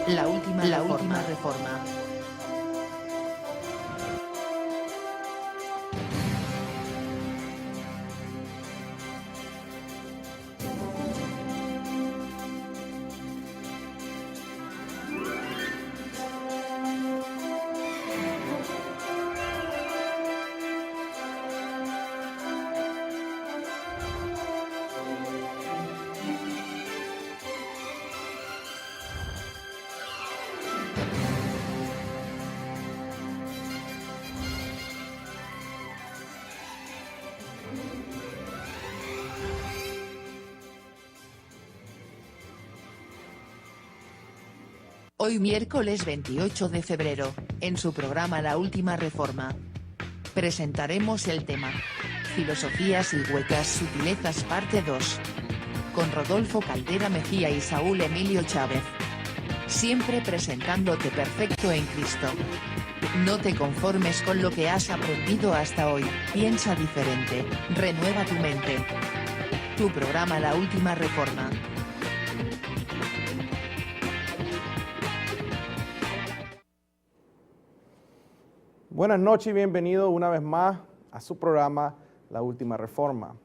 La última reforma. Hoy miércoles 28 de febrero, en su programa La Última Reforma, presentaremos el tema Filosofías y huecas sutilezas parte 2, con Rodolfo Caldera Mejía y Saúl Emilio Chávez. Siempre presentándote perfecto en Cristo. No te conformes con lo que has aprendido hasta hoy, piensa diferente, renueva tu mente. Tu programa La Última Reforma. Buenas noches y bienvenido una vez más a su programa La Última Reforma.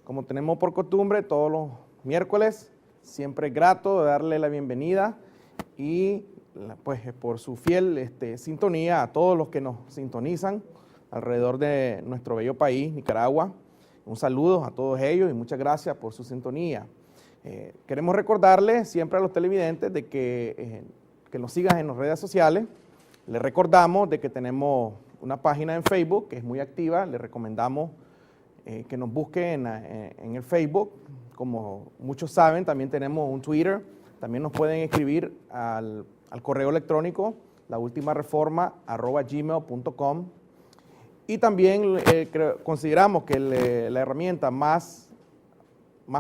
Como tenemos por costumbre todos los miércoles, siempre es grato darle la bienvenida y pues por su fiel sintonía a todos los que nos sintonizan alrededor de nuestro bello país, Nicaragua. Un saludo a todos ellos y muchas gracias por su sintonía. Queremos recordarles siempre a los televidentes de que nos sigan en las redes sociales. Les recordamos de que tenemos una página en Facebook que es muy activa. Les recomendamos que nos busquen en el Facebook. Como muchos saben, también tenemos un Twitter. También nos pueden escribir al correo electrónico laultimareforma@gmail.com. Y también consideramos que la herramienta más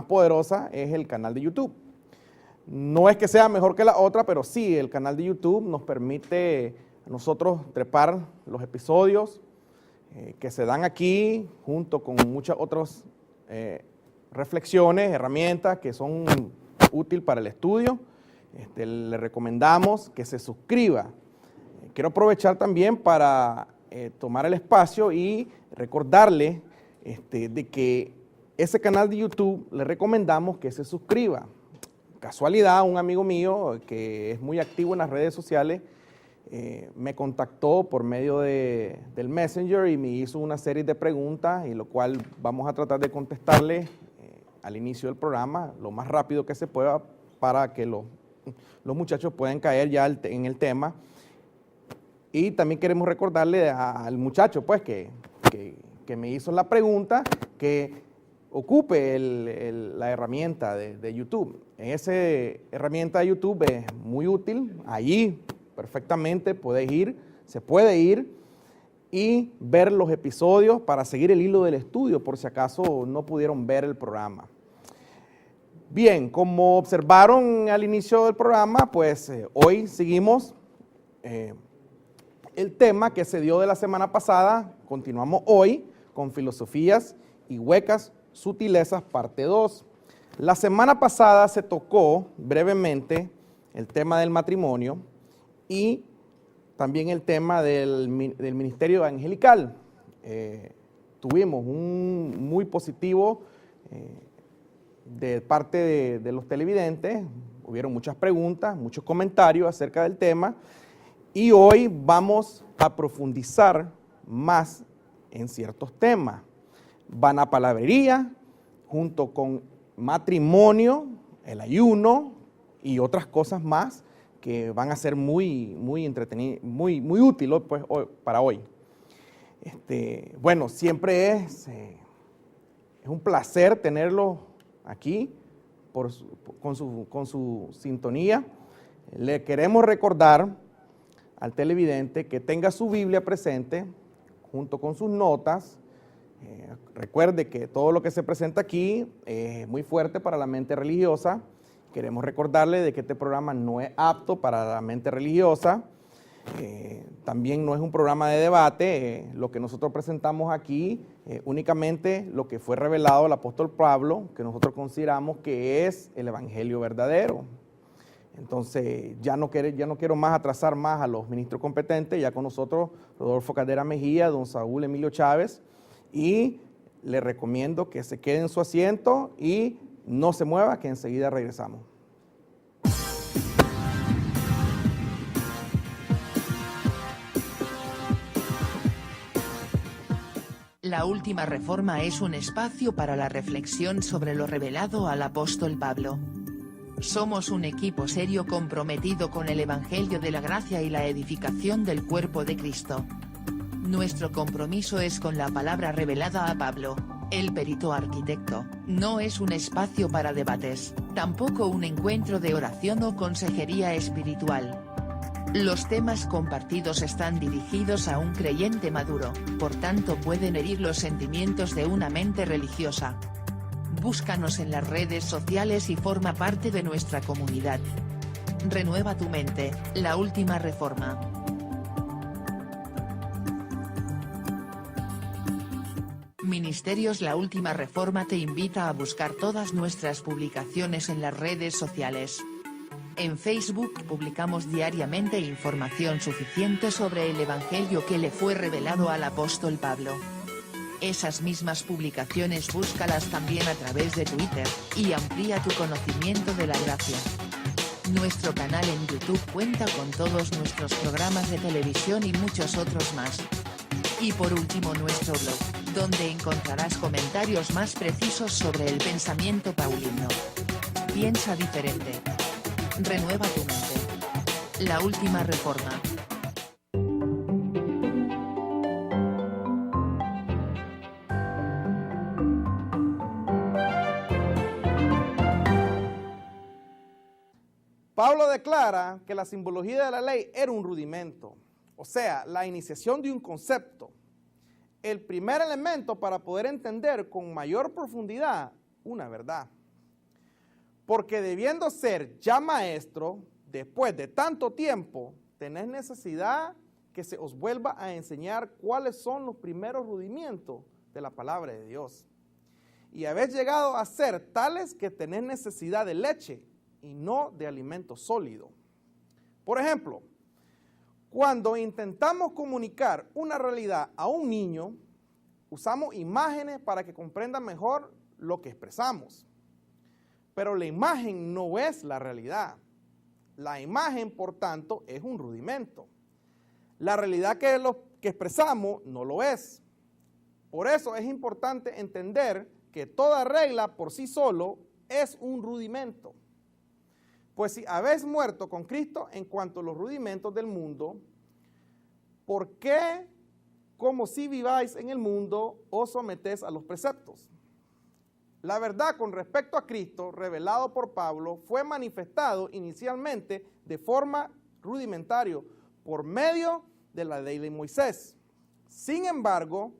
poderosa es el canal de YouTube. No es que sea mejor que la otra, pero sí, el canal de YouTube nos permite a nosotros trepar los episodios que se dan aquí, junto con muchas otras reflexiones, herramientas que son útiles para el estudio. Le recomendamos que se suscriba. Quiero aprovechar también para tomar el espacio y recordarle de que ese canal de YouTube le recomendamos que se suscriba. Casualidad, un amigo mío que es muy activo en las redes sociales me contactó por medio del Messenger y me hizo una serie de preguntas, y lo cual vamos a tratar de contestarle al inicio del programa lo más rápido que se pueda para que los muchachos puedan caer ya en el tema. Y también queremos recordarle al muchacho pues que me hizo la pregunta que ocupe la herramienta de YouTube. Esa herramienta de YouTube es muy útil. Allí perfectamente se puede ir y ver los episodios para seguir el hilo del estudio por si acaso no pudieron ver el programa. Bien, como observaron al inicio del programa, pues hoy seguimos el tema que se dio de la semana pasada. Continuamos hoy con Filosofías y huecas sutilezas parte 2. La semana pasada se tocó brevemente el tema del matrimonio y también el tema del ministerio evangelical. Tuvimos un muy positivo de parte de los televidentes. Hubieron muchas preguntas, muchos comentarios acerca del tema, y hoy vamos a profundizar más en ciertos temas. Vanapalabrería, junto con matrimonio, el ayuno y otras cosas más que van a ser muy entretenidas, muy útiles pues, para hoy. Bueno, siempre es un placer tenerlo aquí con su sintonía. Le queremos recordar al televidente que tenga su Biblia presente junto con sus notas. Recuerde que todo lo que se presenta aquí es muy fuerte para la mente religiosa. Queremos recordarle de que este programa no es apto para la mente religiosa. También no es un programa de debate. Lo que nosotros presentamos aquí únicamente lo que fue revelado al apóstol Pablo, que nosotros consideramos que es el evangelio verdadero. Entonces, ya no quiero más atrasar más a los ministros competentes, ya con nosotros Rodolfo Caldera Mejía, don Saúl Emilio Chávez, y le recomiendo que se quede en su asiento y no se mueva, que enseguida regresamos. La Última Reforma es un espacio para la reflexión sobre lo revelado al apóstol Pablo. Somos un equipo serio comprometido con el Evangelio de la gracia y la edificación del cuerpo de Cristo. Nuestro compromiso es con la palabra revelada a Pablo, el perito arquitecto. No es un espacio para debates, tampoco un encuentro de oración o consejería espiritual. Los temas compartidos están dirigidos a un creyente maduro, por tanto pueden herir los sentimientos de una mente religiosa. Búscanos en las redes sociales y forma parte de nuestra comunidad. Renueva tu mente, La Última Reforma. Ministerios La Última Reforma te invita a buscar todas nuestras publicaciones en las redes sociales. En Facebook publicamos diariamente información suficiente sobre el Evangelio que le fue revelado al apóstol Pablo. Esas mismas publicaciones búscalas también a través de Twitter, y amplía tu conocimiento de la gracia. Nuestro canal en YouTube cuenta con todos nuestros programas de televisión y muchos otros más. Y por último nuestro blog, donde encontrarás comentarios más precisos sobre el pensamiento paulino. Piensa diferente. Renueva tu mente. La Última Reforma. Pablo declara que la simbología de la ley era un rudimento, o sea, la iniciación de un concepto, el primer elemento para poder entender con mayor profundidad una verdad. Porque debiendo ser ya maestro, después de tanto tiempo, tenés necesidad que se os vuelva a enseñar cuáles son los primeros rudimientos de la palabra de Dios. Y habéis llegado a ser tales que tenés necesidad de leche y no de alimento sólido. Por ejemplo, cuando intentamos comunicar una realidad a un niño, usamos imágenes para que comprenda mejor lo que expresamos. Pero la imagen no es la realidad. La imagen, por tanto, es un rudimento. La realidad que expresamos no lo es. Por eso es importante entender que toda regla por sí solo es un rudimento. Pues si habéis muerto con Cristo en cuanto a los rudimentos del mundo, ¿por qué, como si viváis en el mundo, os sometéis a los preceptos? La verdad con respecto a Cristo, revelado por Pablo, fue manifestado inicialmente de forma rudimentaria por medio de la ley de Moisés. Sin embargo,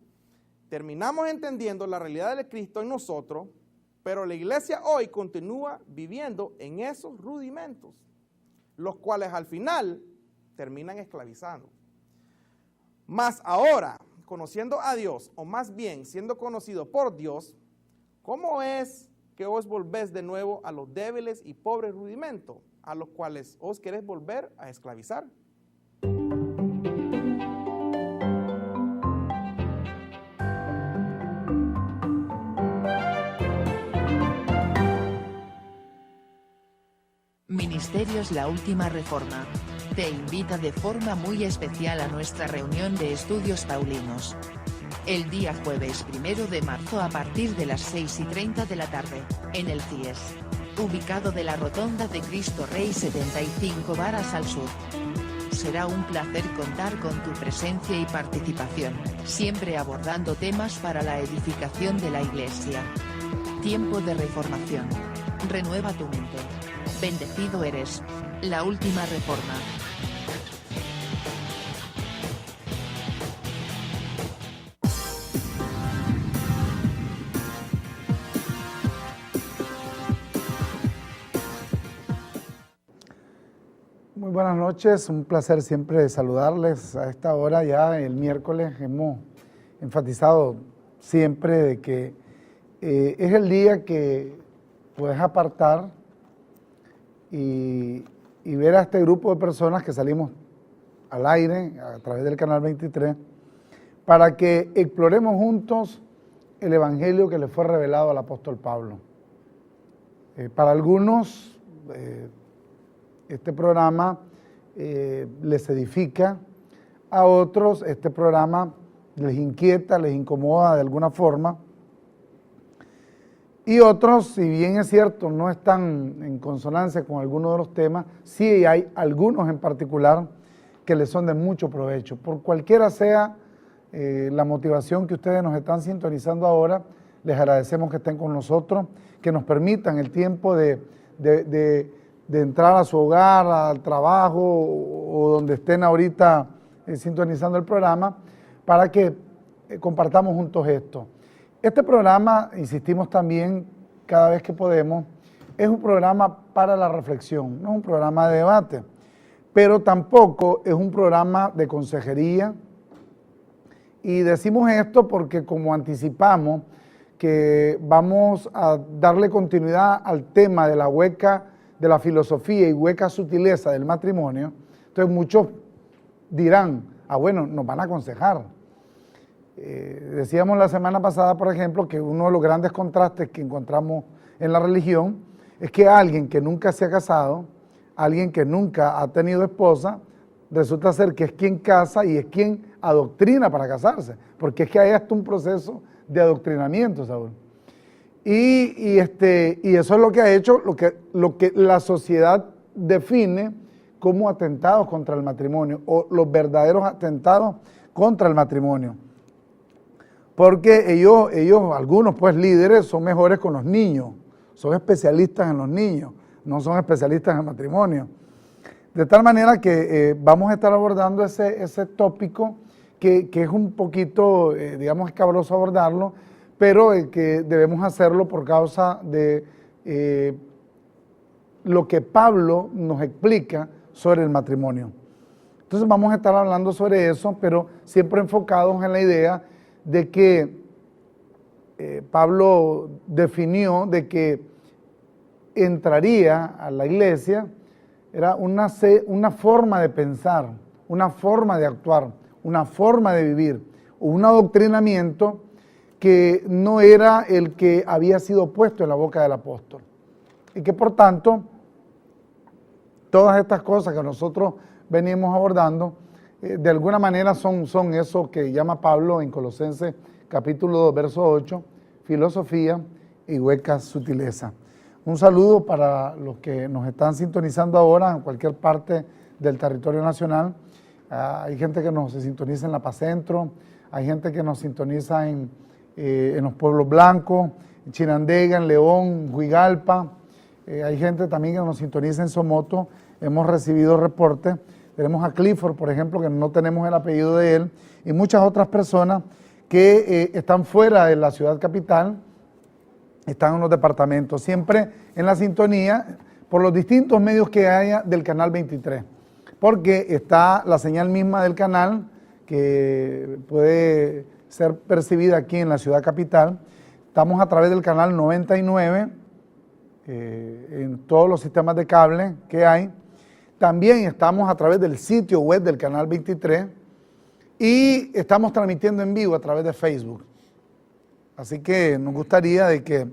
terminamos entendiendo la realidad de Cristo en nosotros, pero la iglesia hoy continúa viviendo en esos rudimentos, los cuales al final terminan esclavizando. Mas ahora, conociendo a Dios, o más bien siendo conocido por Dios, ¿cómo es que os volvéis de nuevo a los débiles y pobres rudimentos, a los cuales os queréis volver a esclavizar? Ministerios La Última Reforma te invita de forma muy especial a nuestra reunión de estudios paulinos. El día jueves 1 de marzo a partir de las 6:30 de la tarde, en el CIES, ubicado de la Rotonda de Cristo Rey 75 varas al sur. Será un placer contar con tu presencia y participación, siempre abordando temas para la edificación de la Iglesia. Tiempo de reformación. Renueva tu mente. Bendecido eres. La Última Reforma. Muy buenas noches, un placer siempre saludarles a esta hora. Ya el miércoles hemos enfatizado siempre de que es el día que puedes apartar y y ver a este grupo de personas que salimos al aire a través del Canal 23 para que exploremos juntos el evangelio que le fue revelado al apóstol Pablo. Para algunos este programa les edifica, a otros este programa les inquieta, les incomoda de alguna forma, y otros, si bien es cierto, no están en consonancia con algunos de los temas, sí hay algunos en particular que les son de mucho provecho. Por cualquiera sea la motivación que ustedes nos están sintonizando ahora, les agradecemos que estén con nosotros, que nos permitan el tiempo de entrar a su hogar, al trabajo o donde estén ahorita sintonizando el programa, para que compartamos juntos esto. Este programa, insistimos también cada vez que podemos, es un programa para la reflexión, no es un programa de debate, pero tampoco es un programa de consejería. Y decimos esto porque, como anticipamos que vamos a darle continuidad al tema de la hueca, de la filosofía y hueca sutileza del matrimonio, entonces muchos dirán, bueno, nos van a aconsejar. Decíamos la semana pasada, por ejemplo, que uno de los grandes contrastes que encontramos en la religión es que alguien que nunca se ha casado, alguien que nunca ha tenido esposa, resulta ser que es quien casa y es quien adoctrina para casarse, porque es que hay hasta un proceso de adoctrinamiento, Saúl. Y eso es lo que ha hecho, lo que la sociedad define como atentados contra el matrimonio, o los verdaderos atentados contra el matrimonio. Porque ellos, algunos pues líderes, son mejores con los niños, son especialistas en los niños, no son especialistas en el matrimonio. De tal manera que vamos a estar abordando ese tópico que es un poquito, digamos, escabroso abordarlo, pero que debemos hacerlo por causa de lo que Pablo nos explica sobre el matrimonio. Entonces vamos a estar hablando sobre eso, pero siempre enfocados en la idea de que Pablo definió de que entraría a la iglesia, era una forma de pensar, una forma de actuar, una forma de vivir, un adoctrinamiento que no era el que había sido puesto en la boca del apóstol. Y que por tanto, todas estas cosas que nosotros venimos abordando, de alguna manera son eso que llama Pablo en Colosenses capítulo 2, verso 8, filosofía y hueca sutileza. Un saludo para los que nos están sintonizando ahora en cualquier parte del territorio nacional. Hay gente que nos sintoniza en La Paz Centro, hay gente que nos sintoniza en los pueblos blancos, en Chinandega, en León, Huigalpa. Hay gente también que nos sintoniza en Somoto. Hemos recibido reportes. Tenemos a Clifford, por ejemplo, que no tenemos el apellido de él, y muchas otras personas que están fuera de la ciudad capital, están en los departamentos, siempre en la sintonía por los distintos medios que haya del Canal 23, porque está la señal misma del canal que puede ser percibida aquí en la ciudad capital. Estamos a través del canal 99 en todos los sistemas de cable que hay. También estamos a través del sitio web del Canal 23 y estamos transmitiendo en vivo a través de Facebook. Así que nos gustaría de que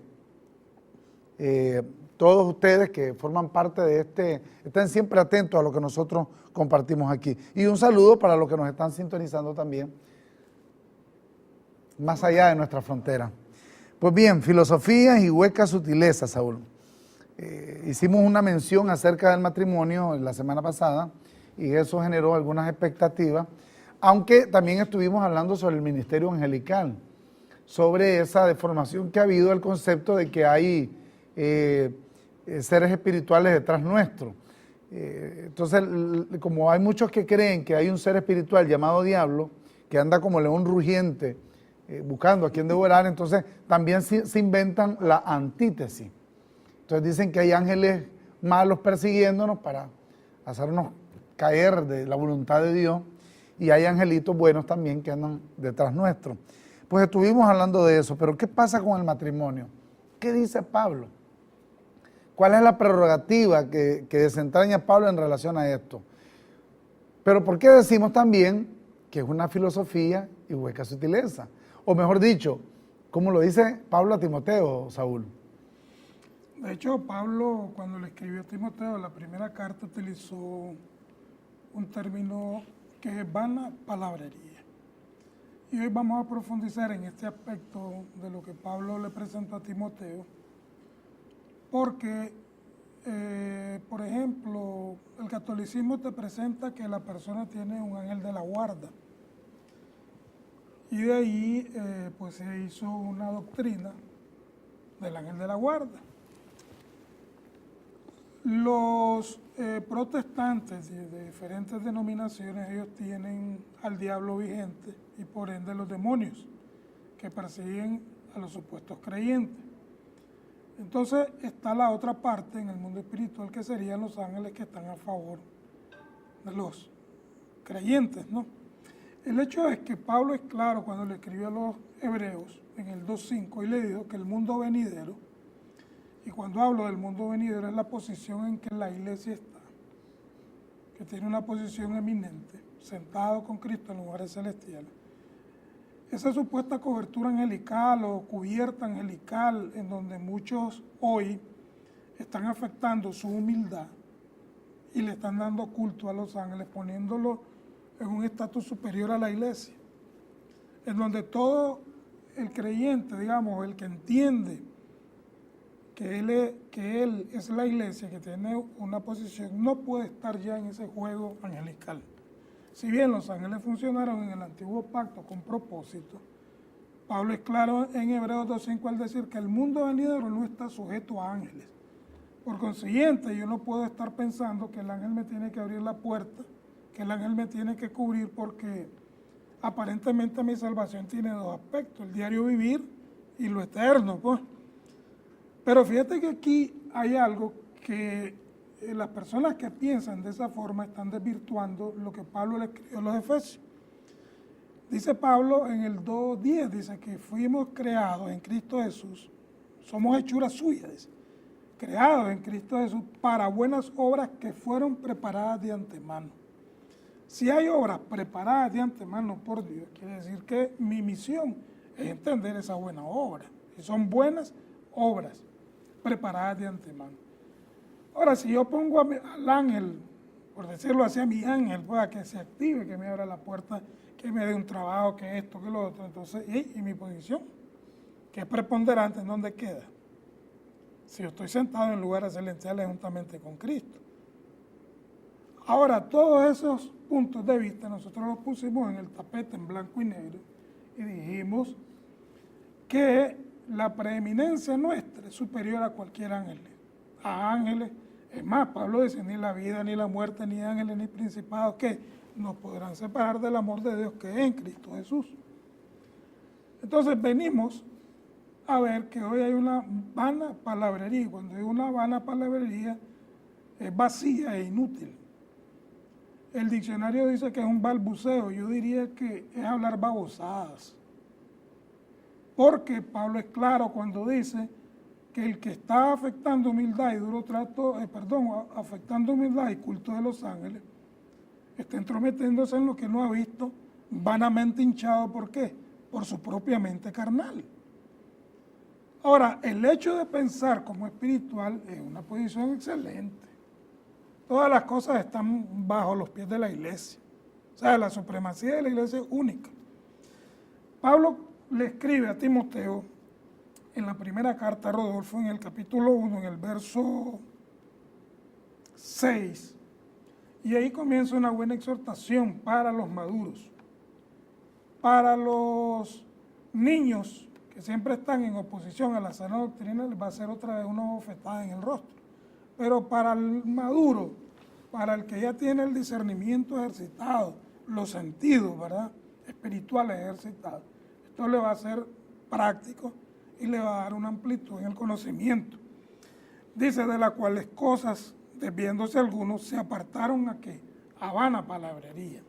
todos ustedes que forman parte de estén siempre atentos a lo que nosotros compartimos aquí. Y un saludo para los que nos están sintonizando también, más allá de nuestra frontera. Pues bien, filosofías y huecas sutilezas, Saúl. Hicimos una mención acerca del matrimonio la semana pasada y eso generó algunas expectativas, aunque también estuvimos hablando sobre el ministerio angelical, sobre esa deformación que ha habido del concepto de que hay seres espirituales detrás nuestro. Entonces, como hay muchos que creen que hay un ser espiritual llamado diablo, que anda como león rugiente, buscando a quien devorar, entonces también se inventan la antítesis. Entonces dicen que hay ángeles malos persiguiéndonos para hacernos caer de la voluntad de Dios, y hay angelitos buenos también que andan detrás nuestro. Pues estuvimos hablando de eso, pero ¿qué pasa con el matrimonio? ¿Qué dice Pablo? ¿Cuál es la prerrogativa que desentraña Pablo en relación a esto? Pero ¿por qué decimos también que es una filosofía y hueca sutileza? O mejor dicho, como lo dice Pablo a Timoteo, Saúl. De hecho, Pablo, cuando le escribió a Timoteo, la primera carta utilizó un término que es vana palabrería. Y hoy vamos a profundizar en este aspecto de lo que Pablo le presenta a Timoteo, porque, por ejemplo, el catolicismo te presenta que la persona tiene un ángel de la guarda. Y de ahí, pues se hizo una doctrina del ángel de la guarda. Los protestantes de diferentes denominaciones, ellos tienen al diablo vigente y por ende los demonios que persiguen a los supuestos creyentes. Entonces está la otra parte en el mundo espiritual que serían los ángeles que están a favor de los creyentes, ¿no? El hecho es que Pablo es claro cuando le escribió a los hebreos en el 2.5 y le dijo que el mundo venidero, y cuando hablo del mundo venidero es la posición en que la iglesia está, que tiene una posición eminente, sentado con Cristo en lugares celestiales. Esa supuesta cobertura angelical o cubierta angelical en donde muchos hoy están afectando su humildad y le están dando culto a los ángeles, poniéndolo en un estatus superior a la iglesia, en donde todo el creyente, digamos, el que entiende que él es la iglesia, que tiene una posición, no puede estar ya en ese juego angelical. Si bien los ángeles funcionaron en el antiguo pacto con propósito, Pablo es claro en Hebreos 2.5 al decir que el mundo venidero no está sujeto a ángeles. Por consiguiente, yo no puedo estar pensando que el ángel me tiene que abrir la puerta, que el ángel me tiene que cubrir, porque aparentemente mi salvación tiene dos aspectos, el diario vivir y lo eterno, pues. Pero fíjate que aquí hay algo que las personas que piensan de esa forma están desvirtuando lo que Pablo le escribió a los Efesios. Dice Pablo en el 2.10, dice que fuimos creados en Cristo Jesús, somos hechuras suyas, dice, creados en Cristo Jesús para buenas obras que fueron preparadas de antemano. Si hay obras preparadas de antemano por Dios, quiere decir que mi misión es entender esa buena obra. Y son buenas obras preparadas de antemano. Ahora, si yo pongo al ángel, por decirlo así, a mi ángel, para que se active, que me abra la puerta, que me dé un trabajo, que esto, que lo otro, entonces, y mi posición, que es preponderante, ¿en dónde queda? Si yo estoy sentado en lugares celestiales juntamente con Cristo. Ahora, todos esos puntos de vista nosotros los pusimos en el tapete en blanco y negro y dijimos que la preeminencia nuestra es superior a cualquier ángel, a ángeles. Es más, Pablo dice, ni la vida, ni la muerte, ni ángeles, ni principados, que nos podrán separar del amor de Dios que es en Cristo Jesús. Entonces venimos a ver que hoy hay una vana palabrería, y cuando hay una vana palabrería es vacía e inútil. El diccionario dice que es un balbuceo, yo diría que es hablar babosadas. Porque Pablo es claro cuando dice que el que está afectando humildad y duro trato, afectando humildad y culto de los ángeles, está entrometiéndose en lo que no ha visto, vanamente hinchado, ¿por qué? Por su propia mente carnal. Ahora, el hecho de pensar como espiritual es una posición excelente. Todas las cosas están bajo los pies de la iglesia. O sea, la supremacía de la iglesia es única. Pablo le escribe a Timoteo en la primera carta a Rodolfo, en el capítulo 1, en el verso 6, y ahí comienza una buena exhortación para los maduros, para los niños que siempre están en oposición a la sana doctrina, les va a hacer otra vez una bofetada en el rostro. Pero para el maduro, para el que ya tiene el discernimiento ejercitado, los sentidos, ¿verdad?, espirituales ejercitados, esto le va a ser práctico y le va a dar una amplitud en el conocimiento. Dice, de las cuales cosas, desviándose algunos, se apartaron a ¿qué? A vana palabrería,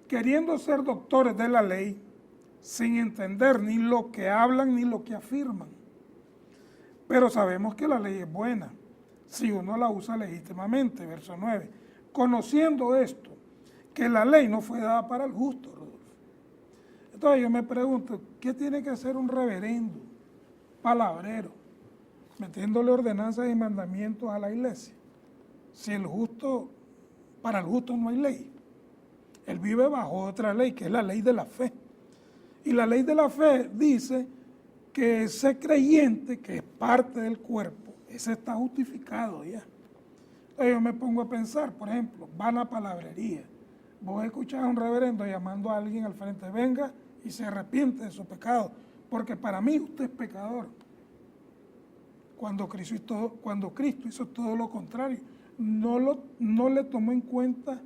queriendo ser doctores de la ley, sin entender ni lo que hablan ni lo que afirman. pero sabemos que la ley es buena si uno la usa legítimamente, verso 9. Conociendo esto, que la ley no fue dada para el justo, Rodolfo. Entonces yo me pregunto, ¿qué tiene que hacer un reverendo, palabrero, metiéndole ordenanzas y mandamientos a la iglesia? Si para el justo no hay ley. Él vive bajo otra ley, que es la ley de la fe. Y la ley de la fe dice que ese creyente, que es parte del cuerpo, ese está justificado ya. Entonces yo me pongo a pensar, por ejemplo, va a la palabrería. Vos escuchás a un reverendo llamando a alguien al frente, venga y se arrepiente de su pecado, porque para mí usted es pecador. Cuando Cristo hizo todo lo contrario, no le tomó en cuenta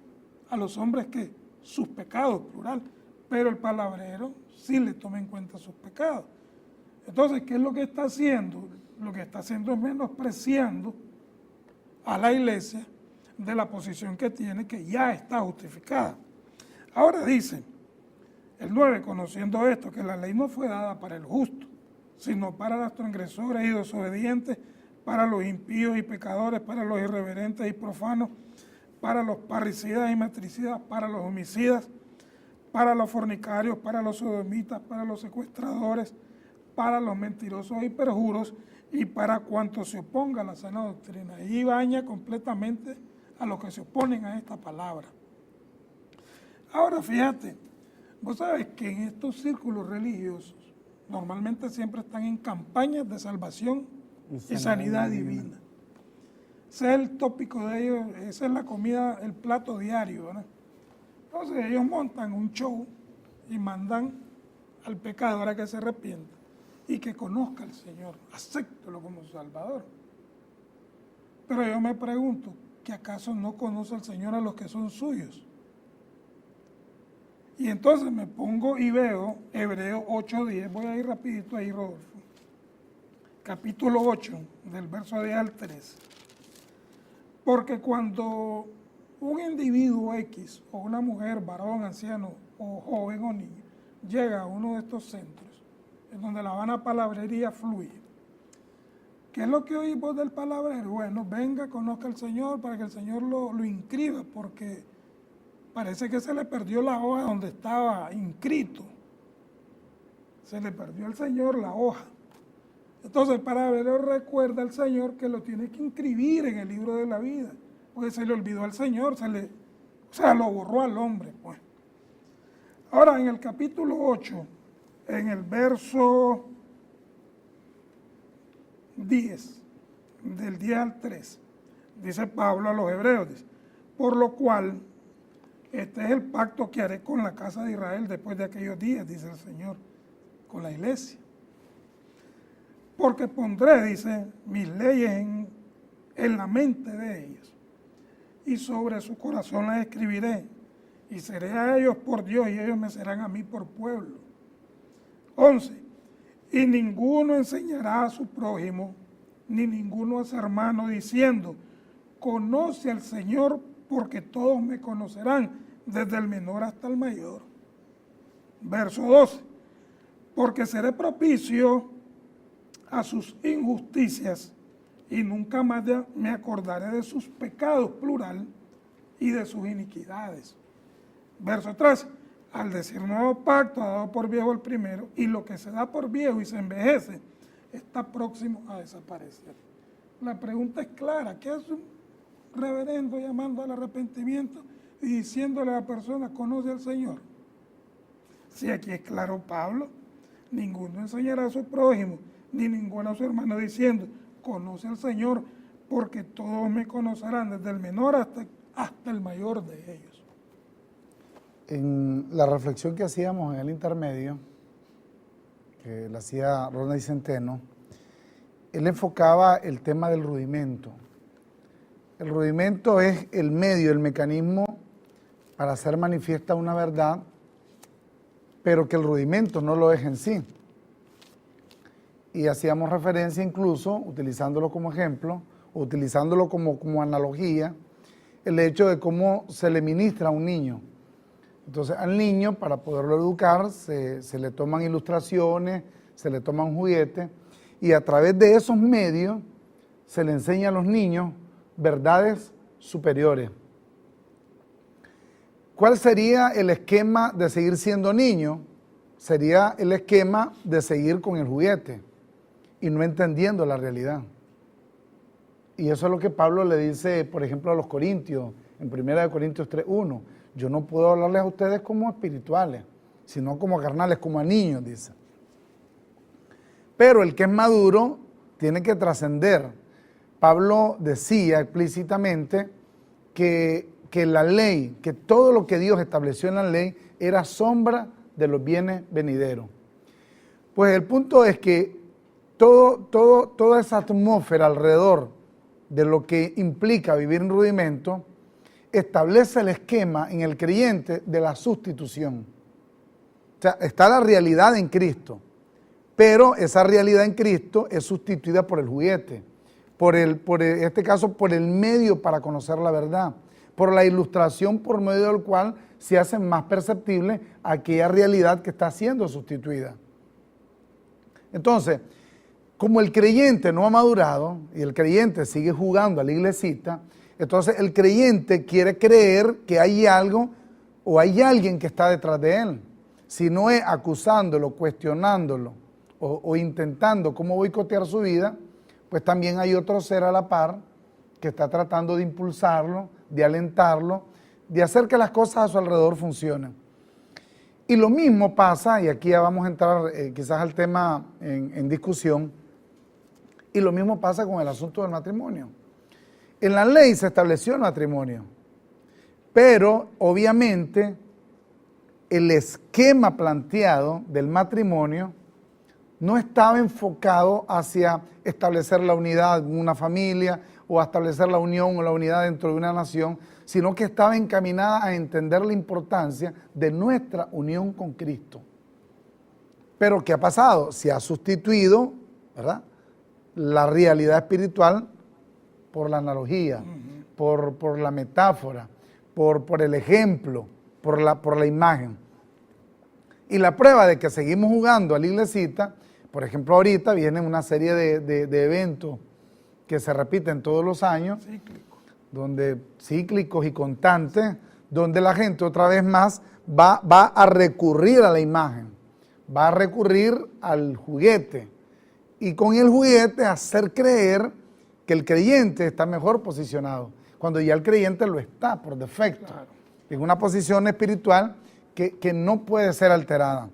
a los hombres que sus pecados, plural, pero el palabrero sí le toma en cuenta sus pecados. Entonces, ¿qué es lo que está haciendo? Lo que está haciendo es menospreciando a la iglesia de la posición que tiene, que ya está justificada. Ahora dice, el 9, conociendo esto, que la ley no fue dada para el justo, sino para los transgresores y desobedientes, para los impíos y pecadores, para los irreverentes y profanos, para los parricidas y matricidas, para los homicidas, para los fornicarios, para los sodomitas, para los secuestradores, para los mentirosos y perjuros, y para cuantos se oponga a la sana doctrina. Y baña completamente a los que se oponen a esta palabra. Ahora fíjate, vos sabés que en estos círculos religiosos normalmente siempre están en campañas de salvación y sanidad divina. Ese es el tópico de ellos, esa es la comida, el plato diario, ¿verdad? Entonces ellos montan un show y mandan al pecador a que se arrepienta y que conozca al Señor, acéptelo como Salvador. Pero yo me pregunto, ¿que acaso no conoce al Señor a los que son suyos? Y entonces me pongo y veo Hebreos 8:10, voy a ir rapidito ahí, Rodolfo. Capítulo 8, del verso 10 al 13. Porque cuando un individuo X, o una mujer, varón, anciano, o joven o niño, llega a uno de estos centros, en donde la vana palabrería fluye, ¿qué es lo que oímos del palabrero? Bueno, venga, conozca al Señor para que el Señor lo inscriba, porque parece que se le perdió la hoja donde estaba inscrito. Se le perdió al Señor la hoja. Entonces, para verlo, recuerda al Señor que lo tiene que inscribir en el libro de la vida, porque se le olvidó al Señor, lo borró al hombre, pues. Ahora, en el capítulo 8, en el verso 10, del 10 al 13, dice Pablo a los hebreos, dice, por lo cual, este es el pacto que haré con la casa de Israel después de aquellos días, dice el Señor, con la iglesia. Porque pondré, dice, mis leyes en la mente de ellos, y sobre su corazón las escribiré, y seré a ellos por Dios, y ellos me serán a mí por pueblo. 11. Y ninguno enseñará a su prójimo, ni ninguno a su hermano, diciendo, conoce al Señor, porque todos me conocerán, desde el menor hasta el mayor. Verso 12. Porque seré propicio a sus injusticias, y nunca más me acordaré de sus pecados, plural, y de sus iniquidades. Verso 13. Al decir nuevo pacto, ha dado por viejo el primero, y lo que se da por viejo y se envejece, está próximo a desaparecer. La pregunta es clara, ¿qué hace un reverendo llamando al arrepentimiento y diciéndole a la persona, conoce al Señor? Si aquí es claro Pablo, ninguno enseñará a su prójimo, ni ninguno a su hermano diciendo, conoce al Señor, porque todos me conocerán, desde el menor hasta el mayor de ellos. En la reflexión que hacíamos en el intermedio, que la hacía Ronald Centeno, él enfocaba el tema del rudimento. El rudimento es el medio, el mecanismo para hacer manifiesta una verdad, pero que el rudimento no lo es en sí. Y hacíamos referencia incluso, utilizándolo como ejemplo, o utilizándolo como analogía, el hecho de cómo se le ministra a un niño. Entonces al niño, para poderlo educar, se le toman ilustraciones, se le toman juguetes, y a través de esos medios se le enseña a los niños verdades superiores. ¿Cuál sería el esquema de seguir siendo niño? Sería el esquema de seguir con el juguete y no entendiendo la realidad. Y eso es lo que Pablo le dice, por ejemplo, a los corintios, en 1 Corintios 3:1. Yo no puedo hablarles a ustedes como espirituales, sino como carnales, como a niños, dice. Pero el que es maduro tiene que trascender. Pablo decía explícitamente que la ley, que todo lo que Dios estableció en la ley era sombra de los bienes venideros. Pues el punto es que toda esa atmósfera alrededor de lo que implica vivir en rudimento establece el esquema en el creyente de la sustitución. O sea, está la realidad en Cristo, pero esa realidad en Cristo es sustituida por el juguete, en este caso por el medio para conocer la verdad, por la ilustración por medio del cual se hace más perceptible aquella realidad que está siendo sustituida. Entonces, como el creyente no ha madurado y el creyente sigue jugando a la iglesita, entonces el creyente quiere creer que hay algo o hay alguien que está detrás de él. Si no es acusándolo, cuestionándolo o intentando cómo boicotear su vida, pues también hay otro ser a la par que está tratando de impulsarlo, de alentarlo, de hacer que las cosas a su alrededor funcionen. Y lo mismo pasa, y aquí ya vamos a entrar quizás al tema en discusión, y lo mismo pasa con el asunto del matrimonio. En la ley se estableció el matrimonio, pero obviamente el esquema planteado del matrimonio no estaba enfocado hacia establecer la unidad en una familia o a establecer la unión o la unidad dentro de una nación, sino que estaba encaminada a entender la importancia de nuestra unión con Cristo. Pero ¿qué ha pasado? Se ha sustituido, ¿verdad?, la realidad espiritual por la analogía, por la metáfora, por el ejemplo, por la imagen. Y la prueba de que seguimos jugando a la iglesita, por ejemplo, ahorita viene una serie de eventos que se repiten todos los años, cíclicos y constantes, donde la gente otra vez más va a recurrir a la imagen, va a recurrir al juguete, y con el juguete hacer creer que el creyente está mejor posicionado, cuando ya el creyente lo está por defecto, claro, en una posición espiritual que no puede ser alterada.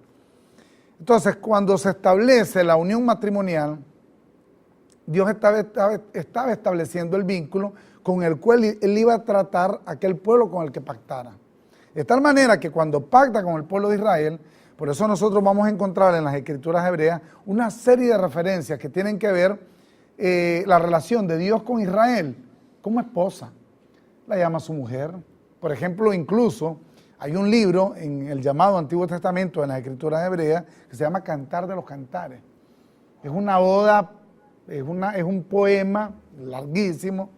Entonces, cuando se establece la unión matrimonial, Dios estaba estableciendo el vínculo con el cual Él iba a tratar a aquel pueblo con el que pactara. De tal manera que cuando pacta con el pueblo de Israel, por eso nosotros vamos a encontrar en las Escrituras hebreas una serie de referencias que tienen que ver la relación de Dios con Israel como esposa. La llama su mujer. Por ejemplo, incluso hay un libro en el llamado Antiguo Testamento, en las Escrituras hebreas, que se llama Cantar de los Cantares. Es una oda, es un poema larguísimo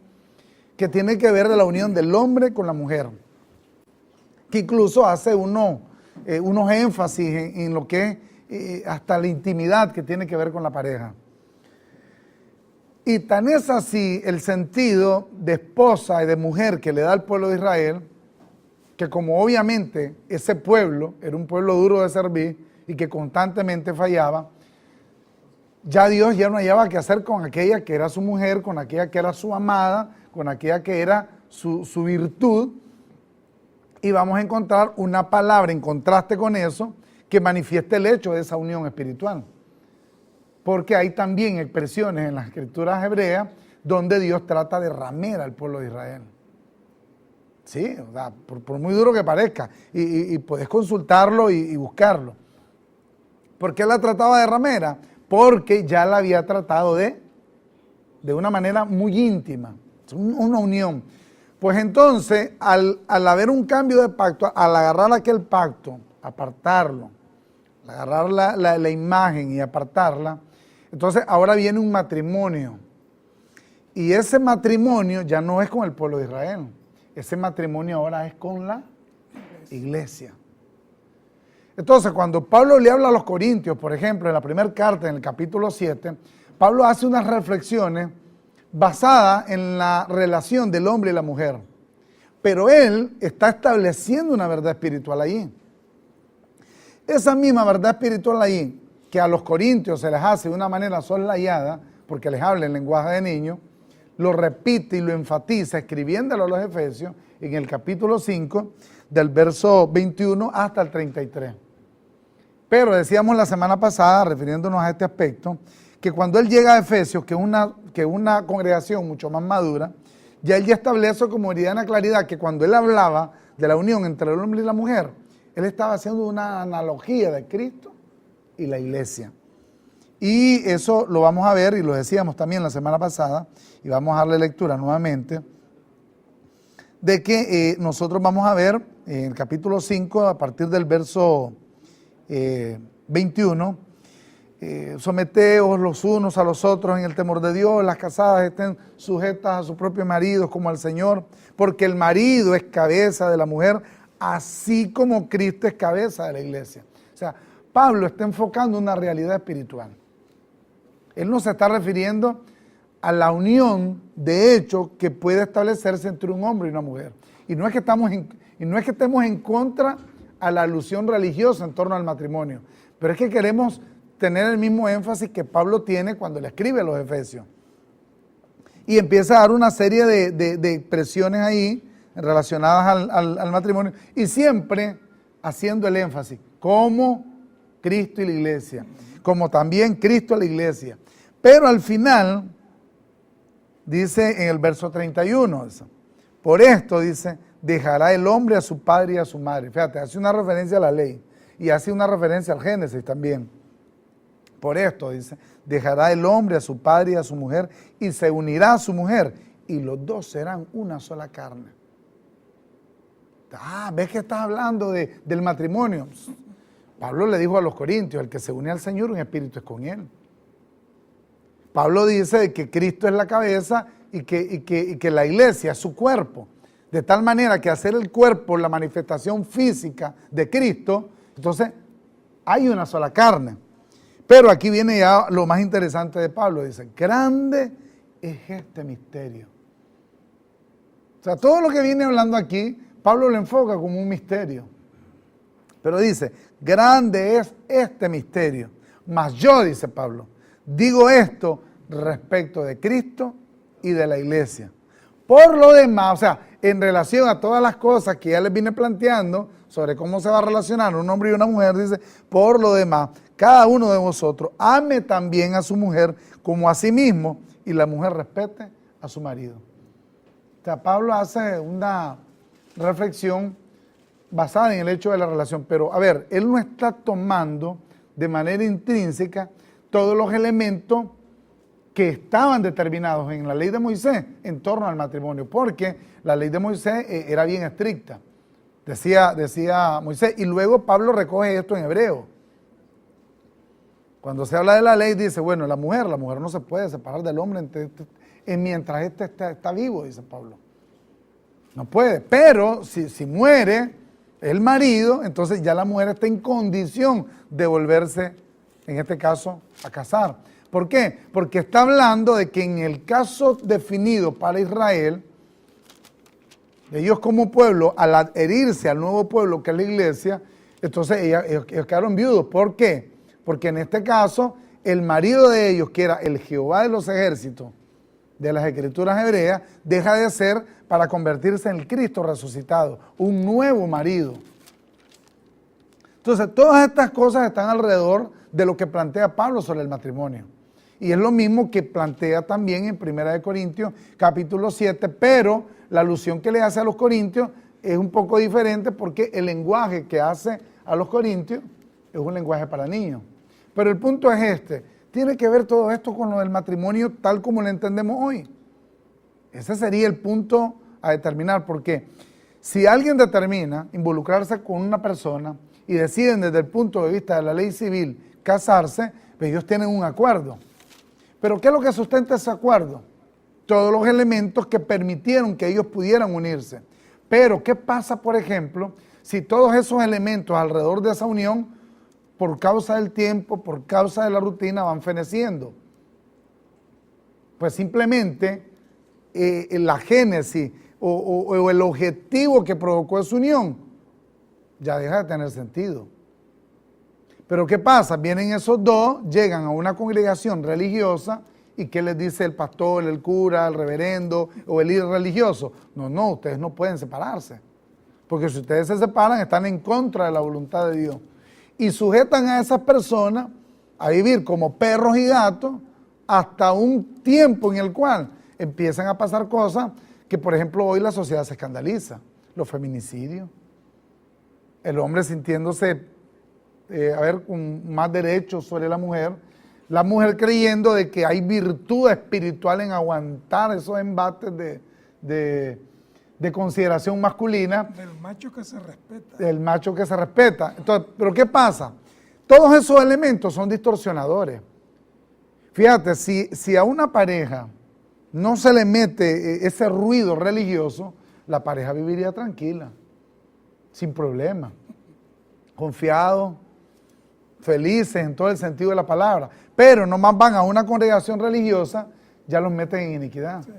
que tiene que ver de la unión del hombre con la mujer, que incluso hace unos énfasis en lo que es hasta la intimidad que tiene que ver con la pareja. Y tan es así el sentido de esposa y de mujer que le da al pueblo de Israel, que como obviamente ese pueblo era un pueblo duro de servir y que constantemente fallaba, ya Dios ya no hallaba qué hacer con aquella que era su mujer, con aquella que era su amada, con aquella que era su virtud, y vamos a encontrar una palabra en contraste con eso que manifieste el hecho de esa unión espiritual. Porque hay también expresiones en las Escrituras hebreas donde Dios trata de ramer al pueblo de Israel. Sí, o sea, por muy duro que parezca, y puedes consultarlo y buscarlo. ¿Por qué la trataba de ramera? Porque ya la había tratado de una manera muy íntima, una unión. Pues entonces, al haber un cambio de pacto, al agarrar aquel pacto, apartarlo, agarrar la imagen y apartarla, entonces ahora viene un matrimonio. Y ese matrimonio ya no es con el pueblo de Israel. Ese matrimonio ahora es con la iglesia. Entonces, cuando Pablo le habla a los corintios, por ejemplo, en la primera carta, en el capítulo 7, Pablo hace unas reflexiones basadas en la relación del hombre y la mujer. Pero él está estableciendo una verdad espiritual allí. Esa misma verdad espiritual allí, que a los corintios se les hace de una manera soslayada, porque les habla en lenguaje de niños, lo repite y lo enfatiza escribiéndolo a los Efesios en el capítulo 5, del verso 21 hasta el 33. Pero decíamos la semana pasada, refiriéndonos a este aspecto, que cuando él llega a Efesios, que es una congregación mucho más madura, ya él ya establece con meridiana claridad que cuando él hablaba de la unión entre el hombre y la mujer, él estaba haciendo una analogía de Cristo y la iglesia. Y eso lo vamos a ver, y lo decíamos también la semana pasada, y vamos a darle lectura nuevamente, de que nosotros vamos a ver en el capítulo 5, a partir del verso 21, someteos los unos a los otros en el temor de Dios, las casadas estén sujetas a sus propios maridos como al Señor, porque el marido es cabeza de la mujer, así como Cristo es cabeza de la iglesia. O sea, Pablo está enfocando una realidad espiritual. Él no se está refiriendo a la unión de hecho que puede establecerse entre un hombre y una mujer. Y no es que estemos en contra a la alusión religiosa en torno al matrimonio, pero es que queremos tener el mismo énfasis que Pablo tiene cuando le escribe a los Efesios. Y empieza a dar una serie de expresiones ahí relacionadas al matrimonio, y siempre haciendo el énfasis, como Cristo y la iglesia, como también Cristo a la iglesia. Pero al final, dice en el verso 31, por esto dice, dejará el hombre a su padre y a su madre. Fíjate, hace una referencia a la ley y hace una referencia al Génesis también. Por esto dice, dejará el hombre a su padre y a su mujer y se unirá a su mujer y los dos serán una sola carne. ¿Ves que estás hablando del matrimonio? Pablo le dijo a los corintios, el que se une al Señor, un espíritu es con él. Pablo dice que Cristo es la cabeza y que la iglesia es su cuerpo. De tal manera que hacer el cuerpo la manifestación física de Cristo, entonces hay una sola carne. Pero aquí viene ya lo más interesante de Pablo, dice, grande es este misterio. O sea, todo lo que viene hablando aquí, Pablo lo enfoca como un misterio. Pero dice, grande es este misterio. Mas yo, dice Pablo, digo esto respecto de Cristo y de la iglesia. Por lo demás, o sea, en relación a todas las cosas que ya les vine planteando sobre cómo se va a relacionar un hombre y una mujer, dice, por lo demás, cada uno de vosotros ame también a su mujer como a sí mismo y la mujer respete a su marido. O sea, Pablo hace una reflexión basada en el hecho de la relación, pero a ver, él no está tomando de manera intrínseca todos los elementos que estaban determinados en la ley de Moisés en torno al matrimonio, porque la ley de Moisés era bien estricta, decía Moisés, y luego Pablo recoge esto en Hebreo. Cuando se habla de la ley dice, bueno, la mujer no se puede separar del hombre mientras éste está vivo, dice Pablo. No puede, pero si muere el marido, entonces ya la mujer está en condición de volverse, en este caso, a casar. ¿Por qué? Porque está hablando de que en el caso definido para Israel, ellos como pueblo, al adherirse al nuevo pueblo que es la iglesia, entonces ellos quedaron viudos. ¿Por qué? Porque en este caso, el marido de ellos, que era el Jehová de los ejércitos de las escrituras hebreas, deja de ser para convertirse en el Cristo resucitado, un nuevo marido. Entonces, todas estas cosas están alrededor de lo que plantea Pablo sobre el matrimonio. Y es lo mismo que plantea también en 1 Corintios capítulo 7, pero la alusión que le hace a los corintios es un poco diferente porque el lenguaje que hace a los corintios es un lenguaje para niños. Pero el punto es este, tiene que ver todo esto con lo del matrimonio tal como lo entendemos hoy. Ese sería el punto a determinar, porque si alguien determina involucrarse con una persona y deciden desde el punto de vista de la ley civil casarse, pues ellos tienen un acuerdo. Pero ¿qué es lo que sustenta ese acuerdo? Todos los elementos que permitieron que ellos pudieran unirse. Pero ¿qué pasa, por ejemplo, si todos esos elementos alrededor de esa unión, por causa del tiempo, por causa de la rutina, van feneciendo? pues simplemente la génesis o el objetivo que provocó esa unión ya deja de tener sentido. Pero ¿qué pasa? Vienen esos dos, llegan a una congregación religiosa y ¿qué les dice el pastor, el cura, el reverendo o el líder religioso? No, ustedes no pueden separarse. Porque si ustedes se separan, están en contra de la voluntad de Dios. Y sujetan a esas personas a vivir como perros y gatos hasta un tiempo en el cual empiezan a pasar cosas que, por ejemplo, hoy la sociedad se escandaliza. Los feminicidios. El hombre sintiéndose, con más derechos sobre la mujer creyendo de que hay virtud espiritual en aguantar esos embates de consideración masculina. Del macho que se respeta. Del macho que se respeta. Entonces, ¿pero qué pasa? Todos esos elementos son distorsionadores. Fíjate, si a una pareja no se le mete ese ruido religioso, la pareja viviría tranquila, sin problema, confiado, felices en todo el sentido de la palabra. Pero nomás van a una congregación religiosa, ya los meten en iniquidad. Sí.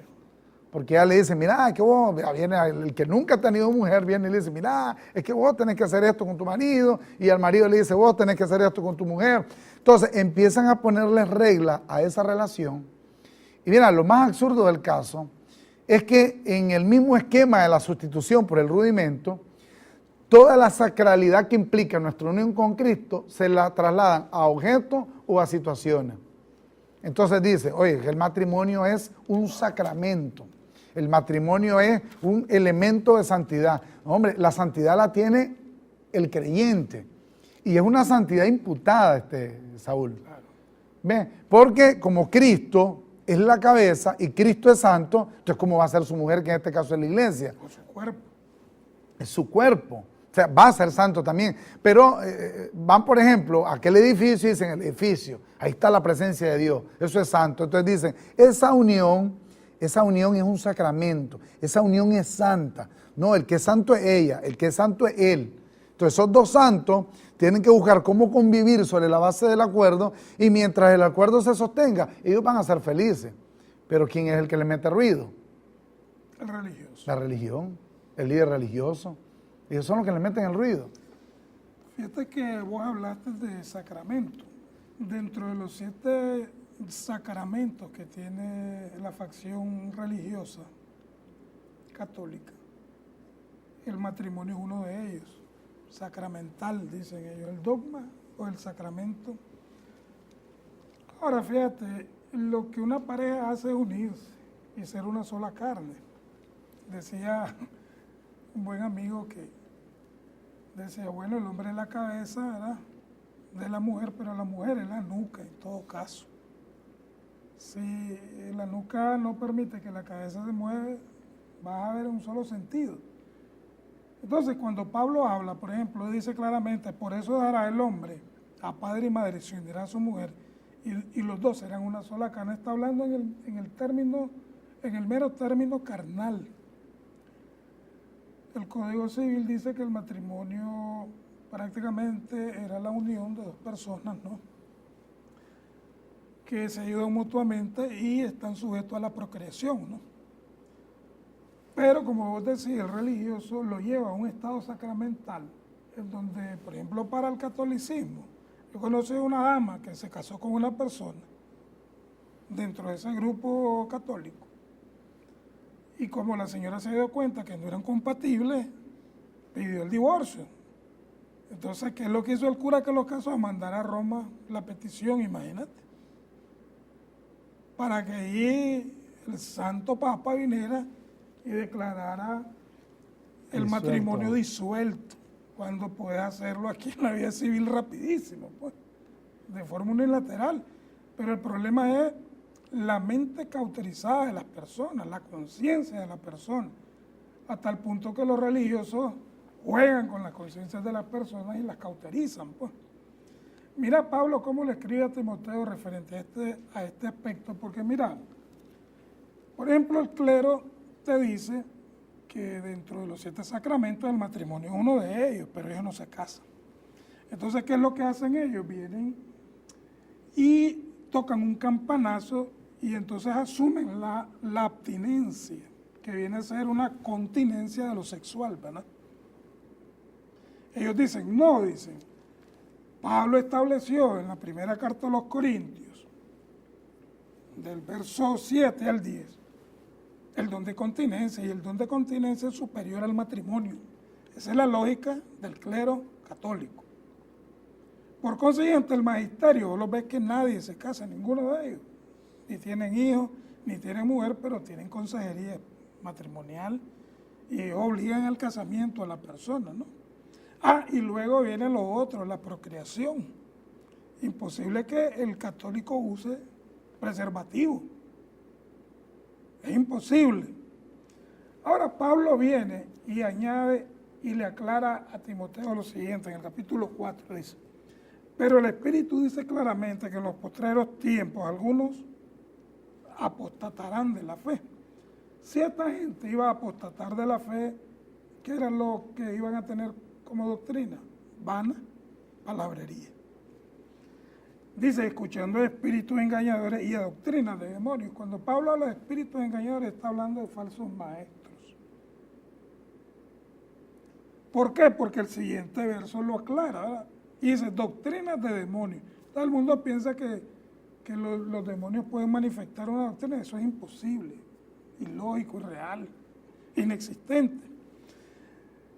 Porque ya le dicen, mira, que vos, viene el que nunca ha tenido mujer, viene y le dice, mira, es que vos tenés que hacer esto con tu marido, y al marido le dice, vos tenés que hacer esto con tu mujer. Entonces empiezan a ponerles reglas a esa relación. Y mira, lo más absurdo del caso es que en el mismo esquema de la sustitución por el rudimento, toda la sacralidad que implica nuestra unión con Cristo se la trasladan a objetos o a situaciones. Entonces dice, oye, el matrimonio es un sacramento. El matrimonio es un elemento de santidad. Hombre, la santidad la tiene el creyente. Y es una santidad imputada, Saúl. Claro. ¿Ve? Porque como Cristo es la cabeza y Cristo es santo, entonces ¿cómo va a ser su mujer, que en este caso es la iglesia? Con su cuerpo. Es su cuerpo. O sea, va a ser santo también. Pero van, por ejemplo, a aquel edificio y dicen, el edificio, ahí está la presencia de Dios, eso es santo. Entonces dicen, esa unión es un sacramento, esa unión es santa. No, el que es santo es ella, el que es santo es él. Entonces esos dos santos tienen que buscar cómo convivir sobre la base del acuerdo y mientras el acuerdo se sostenga, ellos van a ser felices. Pero ¿quién es el que le mete ruido? El religioso. La religión, el líder religioso. Ellos son los que le meten el ruido. Fíjate que vos hablaste de sacramento. Dentro de los 7 sacramentos que tiene la facción religiosa católica, el matrimonio es uno de ellos. Sacramental, dicen ellos, el dogma o el sacramento. Ahora, fíjate, lo que una pareja hace es unirse y ser una sola carne. Decía un buen amigo que decía, bueno, el hombre es la cabeza, ¿verdad?, de la mujer, pero la mujer es la nuca en todo caso. Si la nuca no permite que la cabeza se mueva, va a haber un solo sentido. Entonces, cuando Pablo habla, por ejemplo, dice claramente, por eso dará el hombre a padre y madre, se unirá a su mujer, y los dos serán una sola carne. Está hablando en el mero término carnal. El Código Civil dice que el matrimonio prácticamente era la unión de dos personas, ¿no?, que se ayudan mutuamente y están sujetos a la procreación, ¿no? Pero como vos decís, el religioso lo lleva a un estado sacramental, en donde, por ejemplo, para el catolicismo, yo conocí a una dama que se casó con una persona dentro de ese grupo católico, y como la señora se dio cuenta que no eran compatibles, pidió el divorcio. Entonces, ¿qué es lo que hizo el cura que los casó? Mandar a Roma la petición, imagínate, para que allí el Santo Papa viniera y declarara el matrimonio disuelto, cuando puede hacerlo aquí en la vida civil rapidísimo, pues, de forma unilateral. Pero el problema es la mente cauterizada de las personas, la conciencia de la persona, hasta el punto que los religiosos juegan con las conciencias de las personas y las cauterizan, pues. Mira Pablo cómo le escribe a Timoteo referente a este aspecto, porque mira, por ejemplo, el clero te dice que dentro de los 7 sacramentos el matrimonio es uno de ellos, pero ellos no se casan. Entonces, ¿qué es lo que hacen ellos? Vienen y tocan un campanazo y entonces asumen la abstinencia, que viene a ser una continencia de lo sexual, ¿verdad? Ellos dicen, Pablo estableció en la primera carta a los Corintios, del verso 7 al 10, el don de continencia, y el don de continencia es superior al matrimonio. Esa es la lógica del clero católico. Por consiguiente, el magisterio, vos lo ves que nadie se casa, ninguno de ellos, ni tienen hijos, ni tienen mujer, pero tienen consejería matrimonial y obligan al casamiento a la persona, ¿no? Y luego viene lo otro, la procreación. Imposible que el católico use preservativo. Es imposible. Ahora Pablo viene y añade y le aclara a Timoteo lo siguiente, en el capítulo 4 dice, pero el Espíritu dice claramente que en los postreros tiempos algunos apostatarán de la fe. Si esta gente iba a apostatar de la fe, ¿qué era lo que iban a tener como doctrina? Vana palabrería. Dice, escuchando espíritus engañadores y a doctrinas de demonios. Cuando Pablo habla de espíritus engañadores, está hablando de falsos maestros. ¿Por qué? Porque el siguiente verso lo aclara, ¿verdad? Y dice, doctrinas de demonios. Todo el mundo piensa que los demonios pueden manifestar una doctrina. Eso es imposible, ilógico, irreal, inexistente.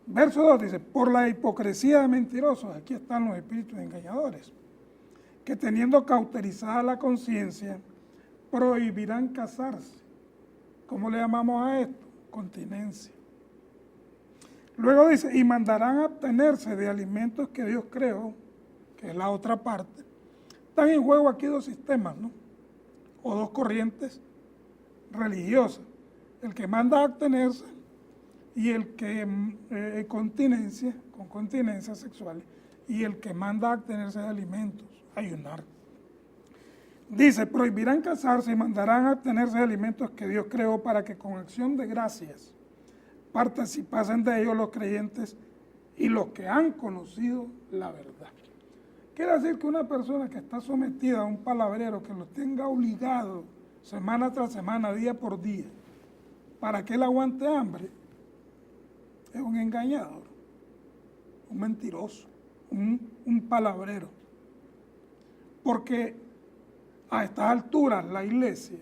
Verso 2 dice, por la hipocresía de mentirosos, aquí están los espíritus engañadores, que teniendo cauterizada la conciencia, prohibirán casarse. ¿Cómo le llamamos a esto? Continencia. Luego dice, y mandarán abstenerse de alimentos que Dios creó, que es la otra parte. Están en juego aquí dos sistemas, ¿no? O dos corrientes religiosas. El que manda a abstenerse y el que continencia, con continencias sexuales, y el que manda a abstenerse de alimentos, ayunar. Dice, prohibirán casarse y mandarán a abstenerse de alimentos que Dios creó para que con acción de gracias participasen de ellos los creyentes y los que han conocido la verdad. Quiere decir que una persona que está sometida a un palabrero que lo tenga obligado semana tras semana, día por día, para que él aguante hambre, es un engañador, un mentiroso, un palabrero. Porque a estas alturas la iglesia,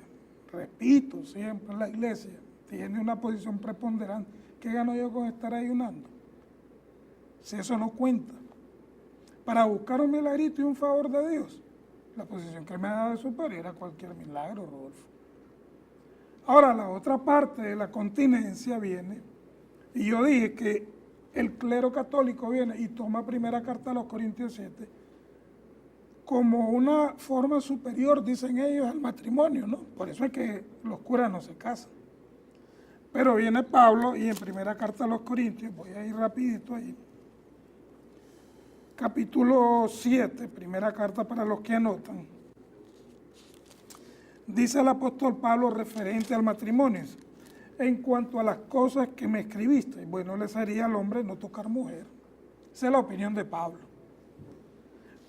repito siempre, la iglesia tiene una posición preponderante. ¿Qué gano yo con estar ayunando? Si eso no cuenta. Para buscar un milagrito y un favor de Dios, la posición que me ha dado es superior a cualquier milagro, Rodolfo. Ahora, la otra parte de la continencia viene, y yo dije que el clero católico viene y toma primera carta a los Corintios 7 como una forma superior, dicen ellos, al matrimonio, ¿no? Por eso es que los curas no se casan. Pero viene Pablo y en primera carta a los Corintios, voy a ir rapidito ahí, capítulo 7, primera carta para los que anotan, dice el apóstol Pablo referente al matrimonio, en cuanto a las cosas que me escribiste, bueno, le sería al hombre no tocar mujer, esa es la opinión de Pablo,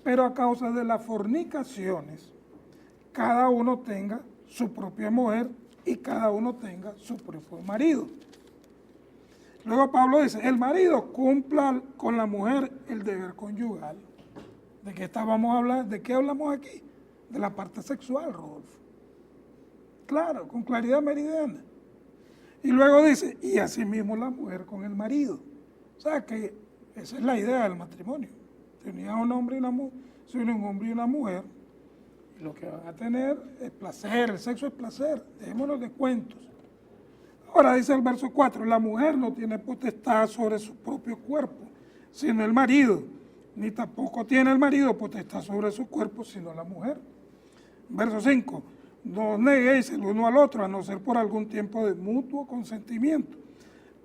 pero a causa de las fornicaciones, cada uno tenga su propia mujer y cada uno tenga su propio marido. Luego Pablo dice, el marido cumpla con la mujer el deber conyugal. ¿De qué estábamos hablando? ¿De qué hablamos aquí? De la parte sexual, Rodolfo. Claro, con claridad meridiana. Y luego dice, y asimismo la mujer con el marido. O sea que esa es la idea del matrimonio. Se unía un hombre y una mujer, se une un hombre y una mujer, y lo que van a tener es placer, el sexo es placer, dejémonos de cuentos. Ahora dice el verso 4, la mujer no tiene potestad sobre su propio cuerpo, sino el marido, ni tampoco tiene el marido potestad sobre su cuerpo, sino la mujer. Verso 5, no os neguéis el uno al otro, a no ser por algún tiempo de mutuo consentimiento,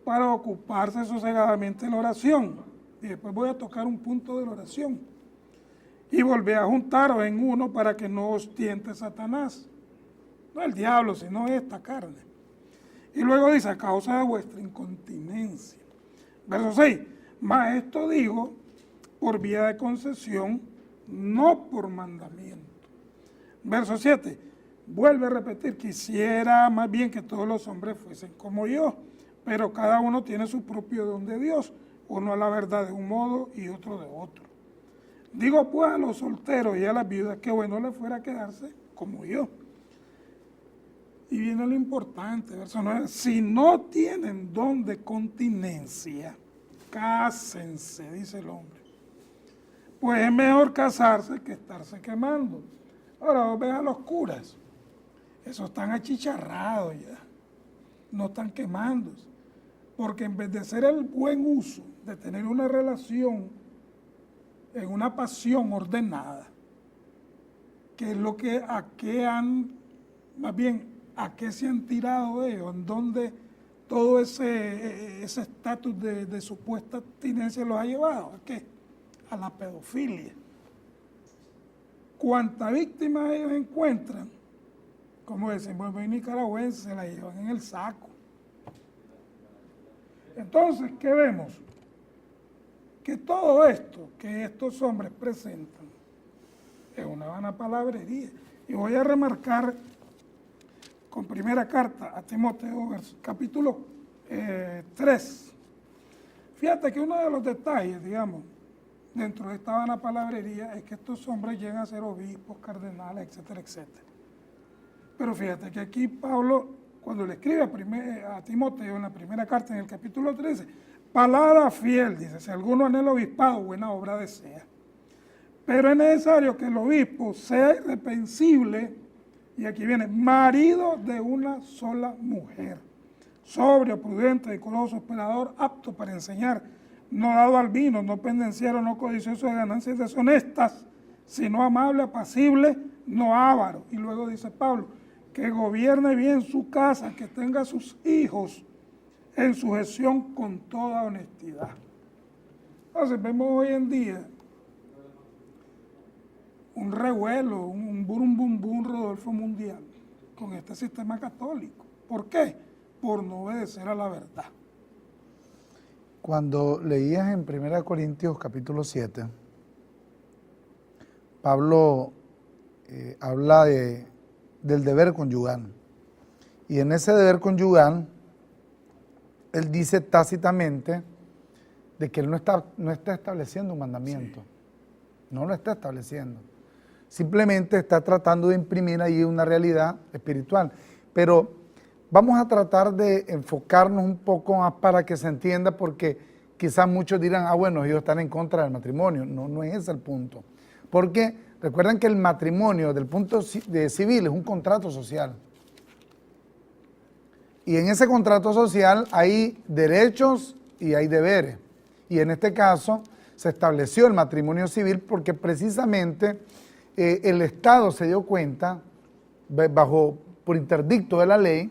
para ocuparse sosegadamente en la oración. Y después voy a tocar un punto de la oración. Y volver a juntaros en uno para que no os tiente Satanás. No el diablo, sino esta carne. Y luego dice, a causa de vuestra incontinencia. Verso 6, mas esto digo por vía de concesión, no por mandamiento. Verso 7, vuelve a repetir, quisiera más bien que todos los hombres fuesen como yo, pero cada uno tiene su propio don de Dios, uno a la verdad de un modo y otro de otro. Digo pues a los solteros y a las viudas que bueno les fuera quedarse como yo. Y viene lo importante, verso 9, si no tienen don de continencia, cásense, dice el hombre. Pues es mejor casarse que estarse quemando. Ahora vos ves a los curas, esos están achicharrados ya, no están quemándose, porque en vez de hacer el buen uso, de tener una relación en una pasión ordenada, que es lo que, a qué han, más bien, a qué se han tirado ellos, en donde todo ese estatus de supuesta abstinencia los ha llevado, ¿a qué? A la pedofilia. Cuanta víctima ellos encuentran, como decimos en nicaragüense, se la llevan en el saco. Entonces, ¿qué vemos? Que todo esto que estos hombres presentan es una vana palabrería. Y voy a remarcar con primera carta a Timoteo, capítulo 3. Fíjate que uno de los detalles, digamos, dentro de esta vana palabrería es que estos hombres llegan a ser obispos, cardenales, etcétera, etcétera. Pero fíjate que aquí Pablo, cuando le escribe a Timoteo en la primera carta, en el capítulo 13, palabra fiel, dice, si alguno anhela obispado, buena obra desea. Pero es necesario que el obispo sea irreprensible, y aquí viene, marido de una sola mujer, sobrio, prudente, decoroso, hospedador, apto para enseñar, no dado al vino, no pendenciero, no codicioso de ganancias deshonestas, sino amable, apacible, no avaro. Y luego dice Pablo, que gobierne bien su casa, que tenga a sus hijos en sujeción con toda honestidad. Entonces vemos hoy en día un revuelo, un burum bum bum Rodolfo mundial con este sistema católico. ¿Por qué? Por no obedecer a la verdad. Cuando leías en 1 Corintios capítulo 7, Pablo habla del deber conyugal. Y en ese deber conyugal, él dice tácitamente de que él no está estableciendo un mandamiento. Sí. No lo está estableciendo. Simplemente está tratando de imprimir ahí una realidad espiritual. Pero vamos a tratar de enfocarnos un poco más para que se entienda, porque quizás muchos dirán, bueno, ellos están en contra del matrimonio. No, no es ese el punto. Porque recuerden que el matrimonio, desde el punto de civil, es un contrato social. Y en ese contrato social hay derechos y hay deberes. Y en este caso se estableció el matrimonio civil porque precisamente el Estado se dio cuenta, por interdicto de la ley,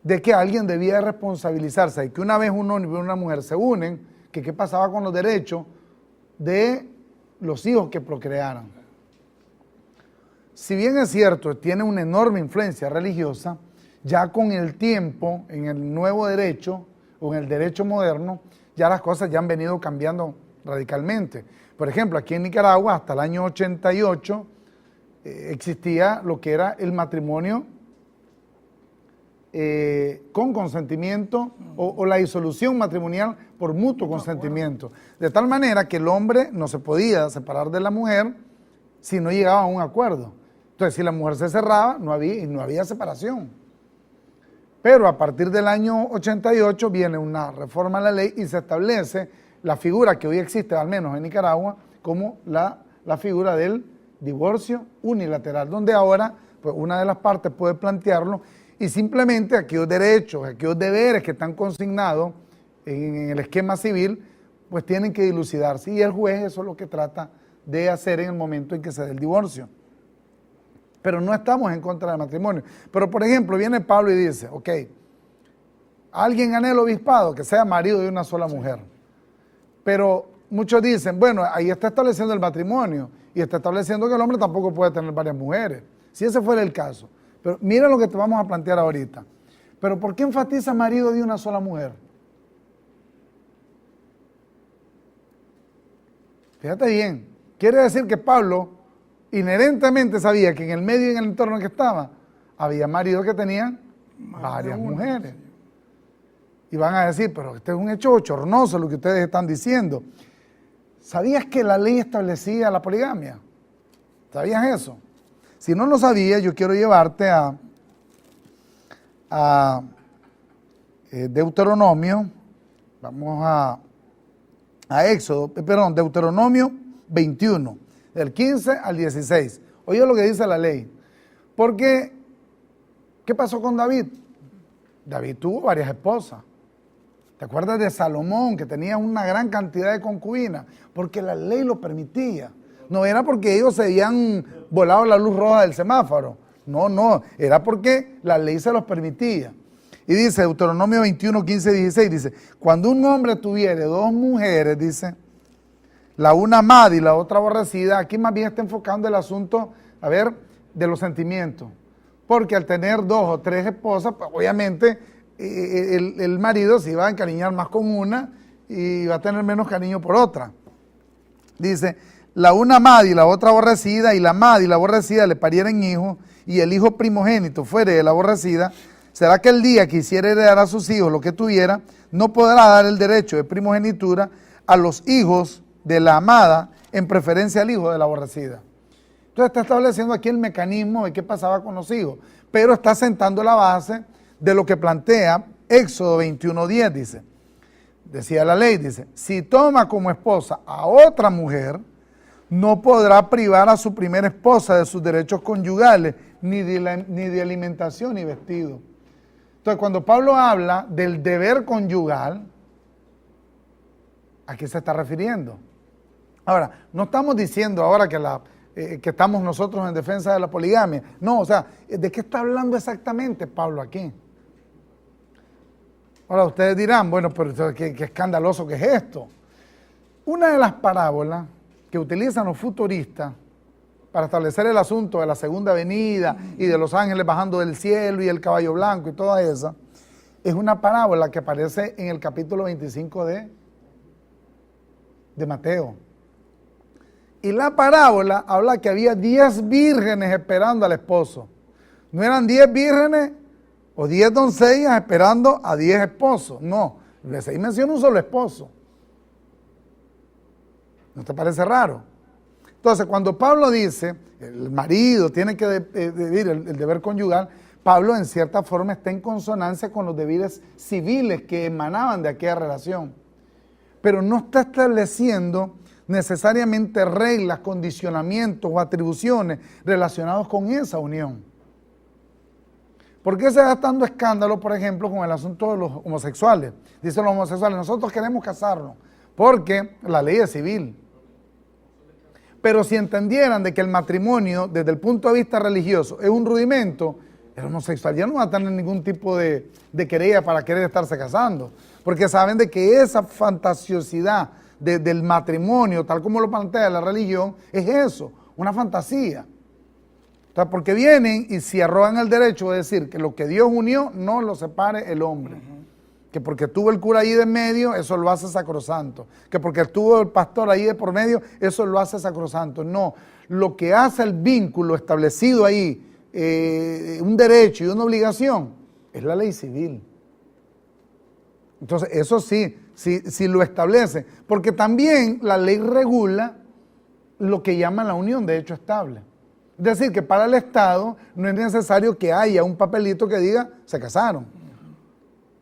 de que alguien debía responsabilizarse y que una vez un hombre y una mujer se unen, que qué pasaba con los derechos de los hijos que procrearan. Si bien es cierto, tiene una enorme influencia religiosa, ya con el tiempo, en el nuevo derecho o en el derecho moderno, ya las cosas ya han venido cambiando radicalmente. Por ejemplo, aquí en Nicaragua, hasta el año 88, existía lo que era el matrimonio con consentimiento o la disolución matrimonial por mutuo consentimiento. De tal manera que el hombre no se podía separar de la mujer si no llegaba a un acuerdo. Entonces, si la mujer se cerraba, no había separación. Pero a partir del año 88 viene una reforma a la ley y se establece la figura que hoy existe, al menos en Nicaragua, como la figura del divorcio unilateral, donde ahora pues, una de las partes puede plantearlo y simplemente aquellos derechos, aquellos deberes que están consignados en el esquema civil, pues tienen que dilucidarse. Y el juez eso es lo que trata de hacer en el momento en que se dé el divorcio. Pero no estamos en contra del matrimonio. Pero, por ejemplo, viene Pablo y dice, ok, alguien anhela obispado, que sea marido de una sola mujer. Pero muchos dicen, bueno, ahí está estableciendo el matrimonio y está estableciendo que el hombre tampoco puede tener varias mujeres. Si ese fuera el caso. Pero mira lo que te vamos a plantear ahorita. Pero ¿por qué enfatiza marido de una sola mujer? Fíjate bien. Quiere decir que Pablo inherentemente sabía que en el medio y en el entorno en que estaba, había maridos que tenían varias mujeres. Y van a decir, pero este es un hecho bochornoso lo que ustedes están diciendo. ¿Sabías que la ley establecía la poligamia? ¿Sabías eso? Si no lo sabías, yo quiero llevarte a Deuteronomio, vamos a Deuteronomio 21, del 15 al 16. Oye lo que dice la ley. Porque, ¿qué pasó con David? David tuvo varias esposas. ¿Te acuerdas de Salomón, que tenía una gran cantidad de concubinas? Porque la ley lo permitía. No era porque ellos se habían volado la luz roja del semáforo. No, era porque la ley se los permitía. Y dice Deuteronomio 21, 15, 16, dice, cuando un hombre tuviere dos mujeres, dice, la una amada y la otra aborrecida, aquí más bien está enfocando el asunto, de los sentimientos. Porque al tener dos o tres esposas, pues, obviamente el marido se iba a encariñar más con una y va a tener menos cariño por otra. Dice, la una amada y la otra aborrecida, y la amada y la aborrecida le parieren hijos, y el hijo primogénito fuere de la aborrecida, será que el día que quisiera heredar a sus hijos lo que tuviera, no podrá dar el derecho de primogenitura a los hijos de la amada en preferencia al hijo de la aborrecida. Entonces está estableciendo aquí el mecanismo de qué pasaba con los hijos, pero está sentando la base de lo que plantea Éxodo 21:10, dice, decía la ley, dice, si toma como esposa a otra mujer, no podrá privar a su primera esposa de sus derechos conyugales, ni de alimentación ni vestido. Entonces, cuando Pablo habla del deber conyugal, ¿a qué se está refiriendo? Ahora, no estamos diciendo ahora que estamos nosotros en defensa de la poligamia. No, o sea, ¿de qué está hablando exactamente Pablo aquí? Ahora, ustedes dirán, bueno, pero qué escandaloso que es esto. Una de las parábolas que utilizan los futuristas para establecer el asunto de la segunda venida y de los ángeles bajando del cielo y el caballo blanco y toda esa, es una parábola que aparece en el capítulo 25 de Mateo. Y la parábola habla que había 10 vírgenes esperando al esposo. No eran 10 vírgenes o 10 doncellas esperando a 10 esposos. No, ahí menciona un solo esposo. ¿No te parece raro? Entonces, cuando Pablo dice, el marido tiene que vivir el deber conyugal, Pablo en cierta forma está en consonancia con los deberes civiles que emanaban de aquella relación. Pero no está estableciendo necesariamente reglas, condicionamientos o atribuciones relacionados con esa unión. ¿Por qué se da tanto escándalo, por ejemplo, con el asunto de los homosexuales? Dicen los homosexuales, nosotros queremos casarnos porque la ley es civil. Pero si entendieran de que el matrimonio, desde el punto de vista religioso, es un rudimento, el homosexual ya no va a tener ningún tipo de querella para querer estarse casando. Porque saben de que esa fantasiosidad del matrimonio, tal como lo plantea la religión, es eso, una fantasía. O sea, porque vienen y se arrogan el derecho de decir que lo que Dios unió no lo separe el hombre. Que porque estuvo el cura ahí de en medio, eso lo hace sacrosanto. Que porque estuvo el pastor ahí de por medio, eso lo hace sacrosanto. No, lo que hace el vínculo establecido ahí, un derecho y una obligación, es la ley civil. Entonces, eso sí lo establece. Porque también la ley regula lo que llaman la unión de hecho estable. Es decir, que para el Estado no es necesario que haya un papelito que diga, se casaron.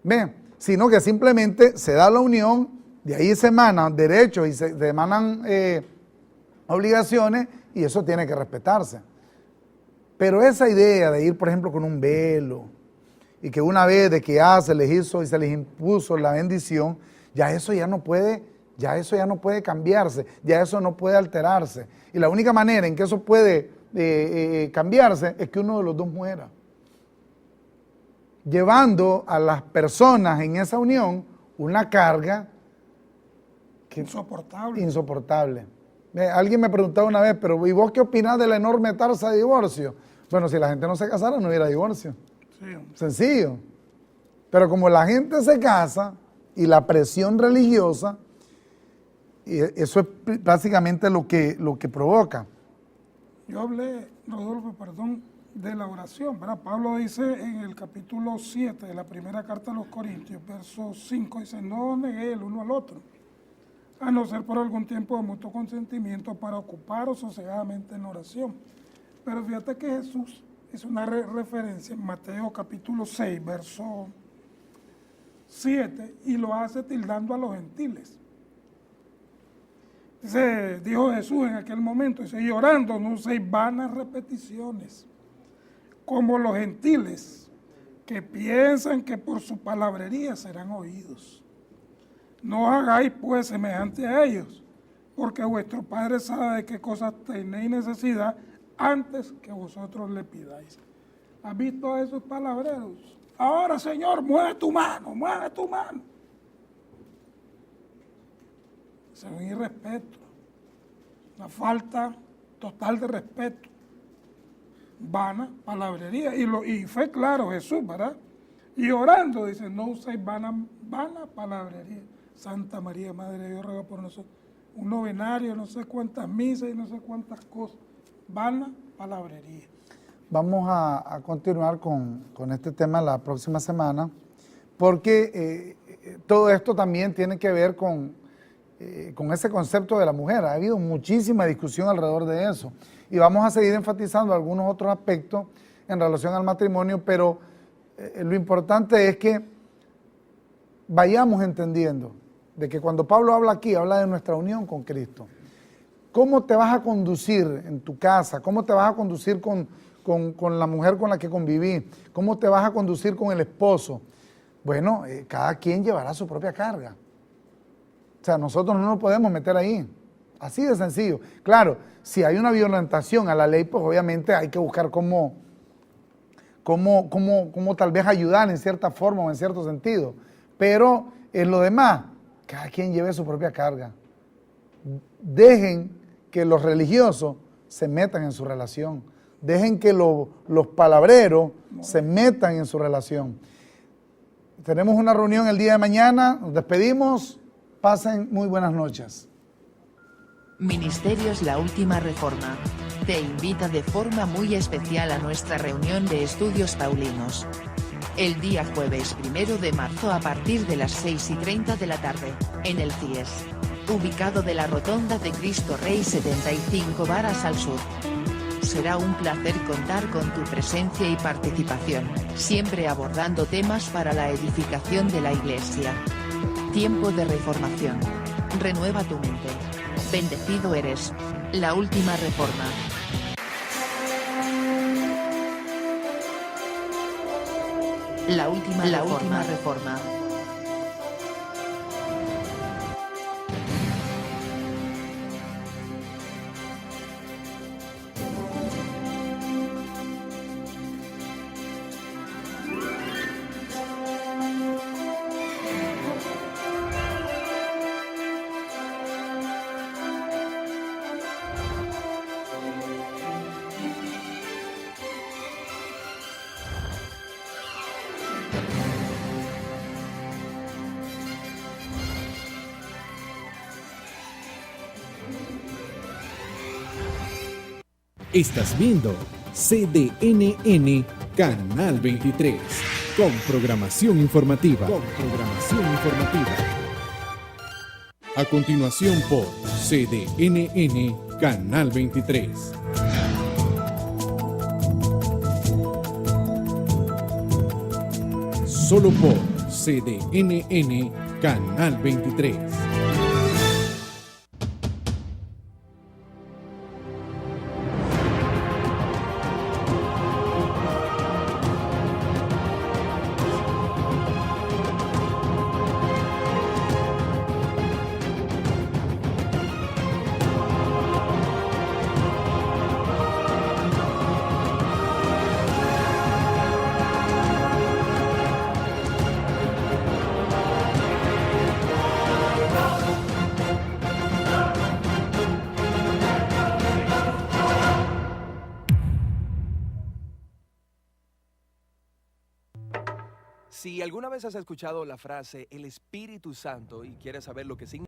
¿Ven? Sino que simplemente se da la unión, de ahí se emanan derechos y se emanan obligaciones, y eso tiene que respetarse. Pero esa idea de ir, por ejemplo, con un velo, y que una vez de que se les hizo y se les impuso la bendición, ya eso ya no puede cambiarse, ya eso no puede alterarse. Y la única manera en que eso puede cambiarse es que uno de los dos muera, llevando a las personas en esa unión una carga insoportable. Alguien me preguntaba una vez, pero ¿y vos qué opinás de la enorme tasa de divorcio? Bueno, si la gente no se casara, no hubiera divorcio. Sí. Sencillo. Pero como la gente se casa y la presión religiosa, y eso es básicamente lo que provoca. Yo hablé, Rodolfo, perdón, de la oración, ¿verdad? Pablo dice en el capítulo 7 de la primera carta a los Corintios, verso 5, dice, no os neguéis el uno al otro, a no ser por algún tiempo de mutuo consentimiento para ocuparos sosegadamente en oración. Pero fíjate que Jesús hizo una referencia en Mateo capítulo 6, verso 7, y lo hace tildando a los gentiles. Dice, dijo Jesús en aquel momento, dice, y orando no uséis vanas repeticiones, como los gentiles, que piensan que por su palabrería serán oídos. No hagáis pues semejante a ellos, porque vuestro Padre sabe de qué cosas tenéis necesidad antes que vosotros le pidáis. ¿Has visto a esos palabreros? Ahora, Señor, mueve tu mano, mueve tu mano. Es un irrespeto, una falta total de respeto, vana palabrería. Y fue claro Jesús, ¿verdad? Y orando, dice, no uséis vana palabrería. Santa María, Madre de Dios, ruega por nosotros. Un novenario, no sé cuántas misas y no sé cuántas cosas. Vana palabrería. Vamos a continuar con este tema la próxima semana, porque todo esto también tiene que ver con ese concepto de la mujer. Ha habido muchísima discusión alrededor de eso. Y vamos a seguir enfatizando algunos otros aspectos en relación al matrimonio, pero lo importante es que vayamos entendiendo de que cuando Pablo habla aquí, habla de nuestra unión con Cristo. ¿Cómo te vas a conducir en tu casa? ¿Cómo te vas a conducir con la mujer con la que conviví? ¿Cómo te vas a conducir con el esposo? Bueno, cada quien llevará su propia carga. O sea, nosotros no nos podemos meter ahí. Así de sencillo. Claro, si hay una violentación a la ley, pues obviamente hay que buscar cómo tal vez ayudar en cierta forma o en cierto sentido. Pero en lo demás, cada quien lleve su propia carga. Dejen que los religiosos se metan en su relación. Dejen que los palabreros se metan en su relación. Tenemos una reunión el día de mañana. Nos despedimos. Pasen muy buenas noches. Ministerios La Última Reforma te invita de forma muy especial a nuestra reunión de estudios paulinos. El día jueves 1 de marzo a partir de las 6:30 de la tarde, en el CIES, ubicado de la Rotonda de Cristo Rey 75 varas al sur. Será un placer contar con tu presencia y participación, siempre abordando temas para la edificación de la Iglesia. Tiempo de reformación. Renueva tu mente. Bendecido eres. La Última Reforma. La última reforma. Estás viendo CDNN Canal 23 con programación informativa. A continuación por CDNN Canal 23. Solo por CDNN Canal 23. Si alguna vez has escuchado la frase el Espíritu Santo y quieres saber lo que significa,